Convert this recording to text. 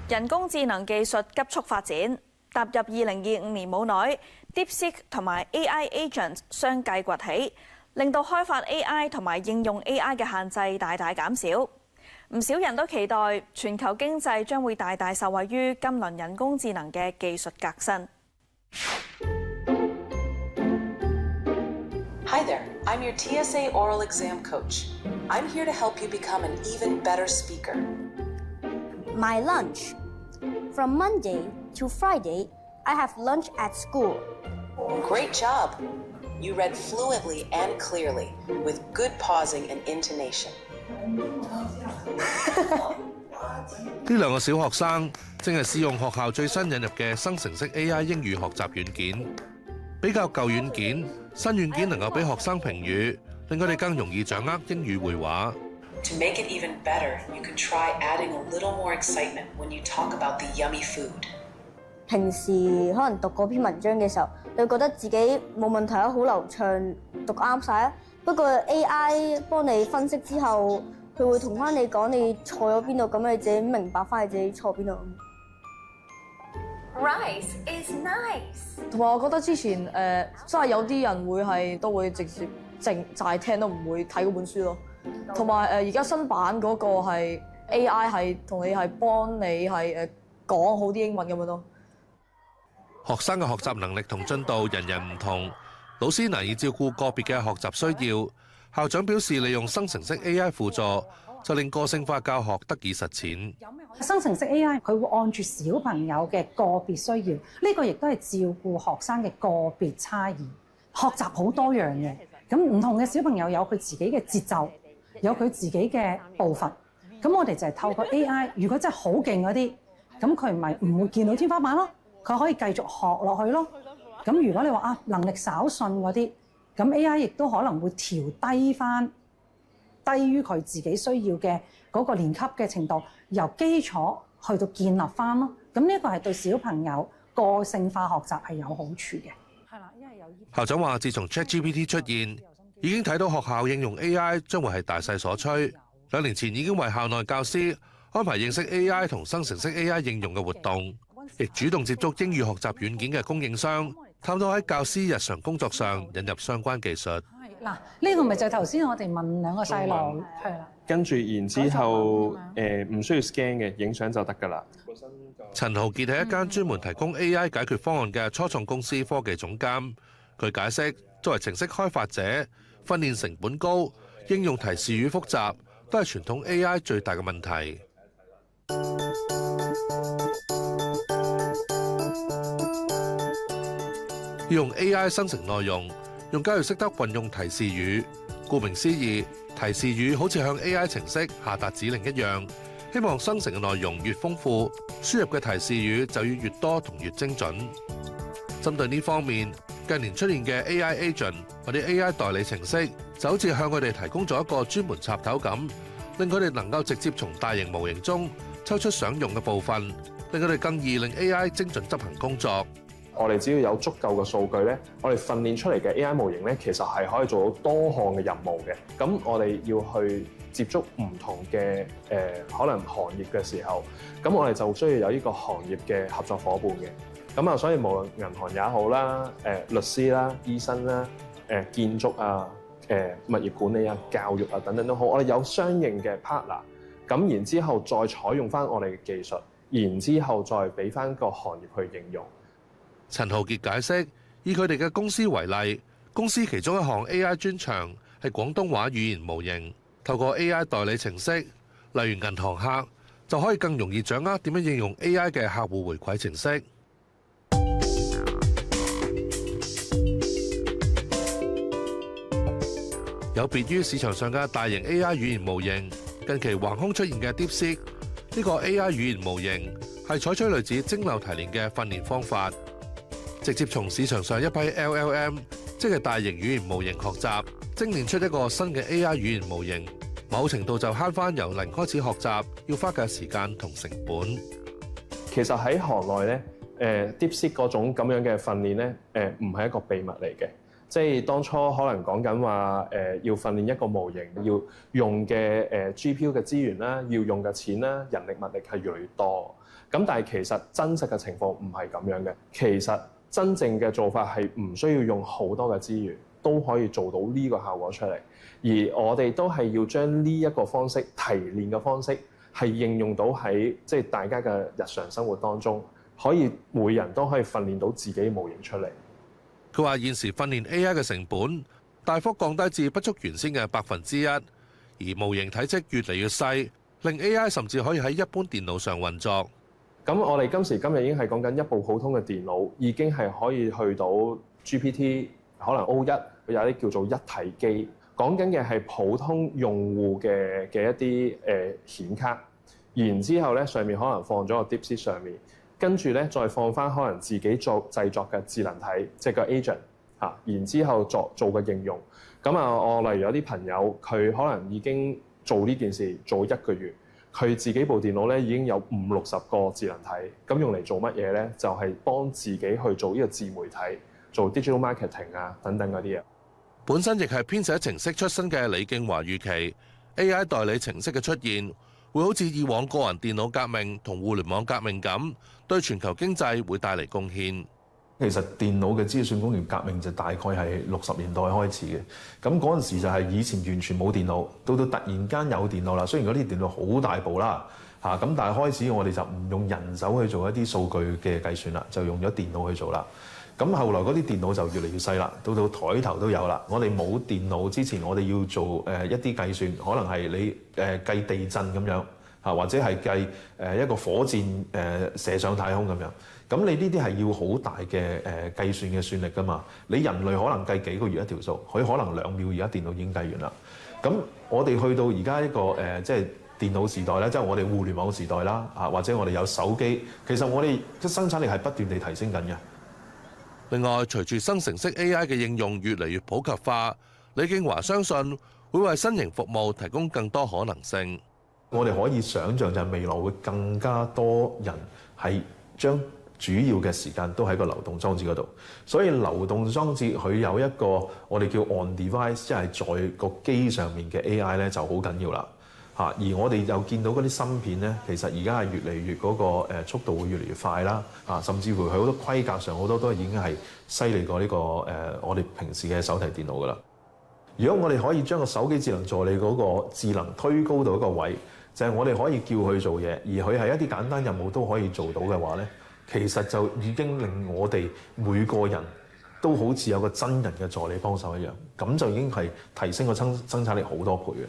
人工智能技術急速發展，踏入2025年冇耐 ，DeepSeek 同埋 AI Agent 相繼崛起，令到開發 AI 同埋應用 AI 嘅限制大大減少。唔少人都期待全球經濟將會大大受惠於今輪人工智能嘅技術革新。Hi there, I'm your TSA oral exam coach. I'm here to help you become an even better speaker. My lunch. From Monday to Friday, I have lunch at school. Great job! You read fluently and clearly, with good pausing and intonation. 呢兩個小學生正係試用學校最新引入嘅生成式 AI 英語學習軟件，比較舊軟件，新軟件能夠俾學生評語，令佢哋更容易掌握英語會話。To make it even better, you could try adding a little more excitement when you talk about the yummy food. 平時可能讀嗰篇文章嘅時候，你覺得自己冇問題啊，好流暢，讀啱晒啊。不過 AI 幫你分析之後，佢會同翻你講你錯咗邊度，咁你自己明白翻你自己錯邊度。Rice is nice。同埋我覺得之前真係有啲人都會直接齋聽都唔會睇嗰本書咯。同埋而家新版嗰個係 AI 係同你係幫你係講好啲英文咁樣咯。學生嘅學習能力同進度人人唔同，老師難以照顧個別嘅學習需要。校長表示，利用生成式 AI 輔助，就令個性化教學得以實踐。生成式 AI 佢會按住小朋友嘅個別需要，呢個亦都係照顧學生嘅個別差異。學習好多樣嘅，咁唔同嘅小朋友有佢自己嘅節奏，有佢自己嘅步伐。咁我哋就係透過 AI， 如果真係好勁嗰啲，咁佢咪唔會見到天花板咯，佢可以繼續學落去咯。咁如果你話能力稍遜嗰啲，咁 AI 亦都可能會調低翻，低於佢自己需要嘅嗰個年級嘅程度，由基礎去到建立翻咯。咁呢個係對小朋友個性化學習係有好處嘅。係啦，因為有校長話，自從 ChatGPT 出現，已經睇到學校應用 AI 將會係大勢所趨。2年前已經為校內教師安排認識 AI 同生成式 AI 應用嘅活動，亦主動接觸英語學習軟件嘅供應商，探討喺教師日常工作上引入相關技術。嗱，呢個咪就係頭先我哋問兩個細路，係啦。跟住然之後，唔需要 scan 嘅，影相就得㗎啦。陳浩傑係一間專門提供 AI 解決方案嘅初創公司科技總監。佢解釋，作為程式開發者，訓練成本高，應用提示語複雜，都係傳統 AI 最大嘅問題。要用 AI 生成內容，用家要識得運用提示語。顧名思義，提示語好似向 AI 程式下達指令一樣，希望生成嘅內容越豐富，輸入嘅提示語就要越多同越精準。針對呢方面，近年出現嘅 AI Agent 或者 AI 代理程式，就好似向佢哋提供咗一個專門插頭咁，令佢哋能夠直接從大型模型中抽出想用嘅部分，令佢哋更易令 AI 精準執行工作。我哋只要有足夠嘅數據咧，我哋訓練出嚟嘅 AI 模型咧，其實係可以做到多項嘅任務嘅。咁我哋要去接觸唔同嘅可能行業嘅時候，咁我哋就需要有呢個行業嘅合作伙伴嘅。咁啊，所以無論銀行也好啦，律師啦、醫生啦、建築啊、物業管理啊、教育啊等等都好，我哋有相應嘅 partner。咁然之後再採用翻我哋嘅技術，然之後再俾翻個行業去應用。陳浩傑解釋，以佢哋嘅公司為例，公司其中一項 AI 專長係廣東話語言模型。透過 AI 代理程式，例如銀行客，就可以更容易掌握點樣應用 AI 嘅客戶回饋程式。有別於市場上嘅大型 AI 語言模型，近期橫空出現嘅 DeepSeek 呢個 AI 語言模型係採取類似蒸餾提煉嘅訓練方法。直接從市場上一批 LLM， 即係大型語言模型學習，精練出一個新嘅 AI 語言模型，某程度就慳翻由零開始學習要花嘅時間同成本。其實喺行內咧，DeepSeek 嗰種咁樣嘅訓練咧，唔係一個秘密嚟嘅。即係當初可能講緊話要訓練一個模型，要用嘅GPU 嘅資源啦，要用嘅錢啦，人力物力係越嚟越多。咁但係其實真實嘅情況唔係咁樣嘅。其實真正嘅做法係唔需要用好多嘅資源，都可以做到呢個效果出嚟。而我哋都係要將呢一個方式提煉嘅方式，係應用到喺即係大家嘅日常生活當中，可以每人都可以訓練到自己模型出嚟。佢話現時訓練 AI 嘅成本大幅降低至不足原先嘅1%，而模型體積越嚟越細，令 AI 甚至可以喺一般電腦上運作。咁我哋今時今日已經係講緊一部普通嘅電腦，已經係可以去到 GPT 可能 O1，有啲叫做一體機。講緊嘅係普通用戶嘅一啲顯卡，然之後咧上面可能放咗個 DeepSeek 上面。跟住咧，再放翻可能自己製作嘅智能體，即係個 agent 嚇，然之後做個應用。咁啊，我例如有啲朋友，佢可能已經做呢件事做1個月，佢自己部電腦咧已經有50-60個智能體。咁用嚟做乜嘢咧？就係幫自己去做呢個自媒體，做 digital marketing 啊等等嗰啲嘢。本身亦係編寫程式出身嘅李敬華預期 AI 代理程式嘅出現，會好似以往個人電腦革命同互聯網革命咁，對全球經濟會帶嚟貢獻。其實電腦嘅資訊工業革命就大概係60年代開始嘅。咁嗰陣時就係以前完全冇電腦，到突然間有電腦啦。雖然嗰啲電腦好大部啦，咁但係開始我哋就唔用人手去做一啲數據嘅計算啦，就用咗電腦去做啦。咁後來嗰啲電腦就越嚟越細啦，到台頭都有啦。我哋冇電腦之前，我哋要做一啲計算，可能係你計地震咁樣，或者係計一個火箭射上太空咁樣。咁你呢啲係要好大嘅計算嘅算力㗎嘛？你人類可能計幾個月一條數，佢可能2秒，而家電腦已經計完啦。咁我哋去到而家一個即係電腦時代咧，即係我哋互聯網時代啦，或者我哋有手機，其實我哋嘅生產力係不斷地提升緊嘅。另外，隨住生成式 AI 嘅應用越嚟越普及化，李敬華相信會為新型服務提供更多可能性。我哋可以想像就係未來會更加多人係將主要嘅時間都喺個流動裝置嗰度，所以流動裝置佢有一個我哋叫 on device， 即係在個機上面嘅 AI 咧就好緊要啦。而我哋又見到嗰啲芯片咧，其實而家係越嚟越嗰個速度會越嚟越快啦。甚至乎佢好多規格上好多都已經係犀利過呢個我哋平時嘅手提電腦噶啦。如果我哋可以將個手機智能助理嗰個智能推高到一個位，就係我哋可以叫佢做嘢，而佢係一啲簡單任務都可以做到嘅話咧，其實就已經令我哋每個人都好似有個真人嘅助理幫手一樣，咁就已經係提升個生產力好多倍嘅。